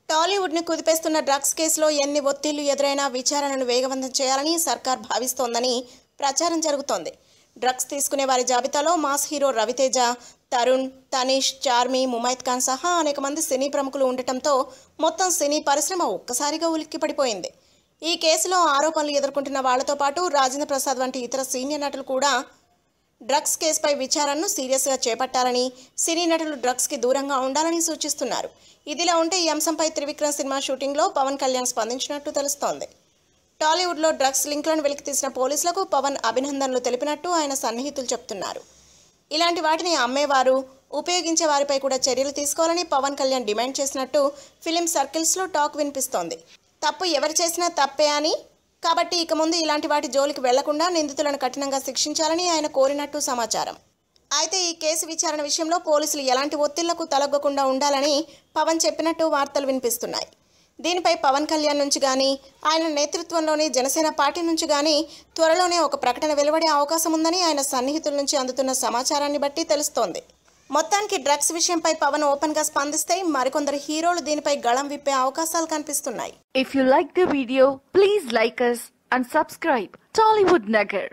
టాలీవుడ్ ని కుదిపేస్తున్న డ్రగ్స్ కేసులో ఎన్ని ఒత్తిళ్లు ఎదురైనా విచారణను వేగవంతం చేయాలని సర్కార్ భావిస్తోందని ప్రచారం జరుగుతోంది. డ్రగ్స్ తీసుకునే వారి జాబితాలో మాస్ హీరో రవితేజ, తరుణ్, తనీష్, చార్మి, ముమైత్ ఖాన్ సహా అనేక మంది సినీ ప్రముఖులు ఉండటంతో మొత్తం సినీ పరిశ్రమ ఒక్కసారిగా ఉలిక్కిపడిపోయింది. ఈ కేసులో ఆరోపణలు ఎదుర్కొంటున్న వాళ్లతో పాటు రాజేంద్ర ప్రసాద్ వంటి ఇతర సీనియర్ నటులు కూడా డ్రగ్స్ కేసుపై విచారణను సీరియస్గా చేపట్టాలని, సినీ నటులు డ్రగ్స్కి దూరంగా ఉండాలని సూచిస్తున్నారు. ఇదిలా ఉంటే ఈ అంశంపై త్రివిక్రమ్ సినిమా షూటింగ్లో పవన్ కళ్యాణ్ స్పందించినట్టు తెలుస్తోంది. టాలీవుడ్లో డ్రగ్స్ లింక్లను వెలికితీసిన పోలీసులకు పవన్ అభినందనలు తెలిపినట్టు ఆయన సన్నిహితులు చెప్తున్నారు. ఇలాంటి వాటిని అమ్మేవారు, ఉపయోగించే వారిపై కూడా చర్యలు తీసుకోవాలని పవన్ కళ్యాణ్ డిమాండ్ చేసినట్టు ఫిలిం సర్కిల్స్లో టాక్ వినిపిస్తోంది. తప్పు ఎవరు చేసినా తప్పే అని, కాబట్టి ఇక ముందు ఇలాంటి వాటి జోలికి వెళ్లకుండా నిందితులను కఠినంగా శిక్షించాలని ఆయన కోరినట్టు సమాచారం. అయితే ఈ కేసు విచారణ విషయంలో పోలీసులు ఎలాంటి ఒత్తిళ్లకు తలగ్గకుండా ఉండాలని పవన్ చెప్పినట్టు వార్తలు వినిపిస్తున్నాయి. దీనిపై పవన్ కళ్యాణ్ నుంచి కానీ, ఆయన నేతృత్వంలోని జనసేన పార్టీ నుంచి కానీ త్వరలోనే ఒక ప్రకటన వెలువడే అవకాశం ఉందని ఆయన సన్నిహితుల నుంచి అందుతున్న సమాచారాన్ని బట్టి తెలుస్తోంది. మొత్తానికి డ్రగ్స్ విషయంపై పవన్ ఓపెన్ గా స్పందిస్తే మరికొందరు హీరోలు దీనిపై గళం విప్పే అవకాశాలు కనిపిస్తున్నాయి. If you like the video, please like us and subscribe Tollywood Nagar.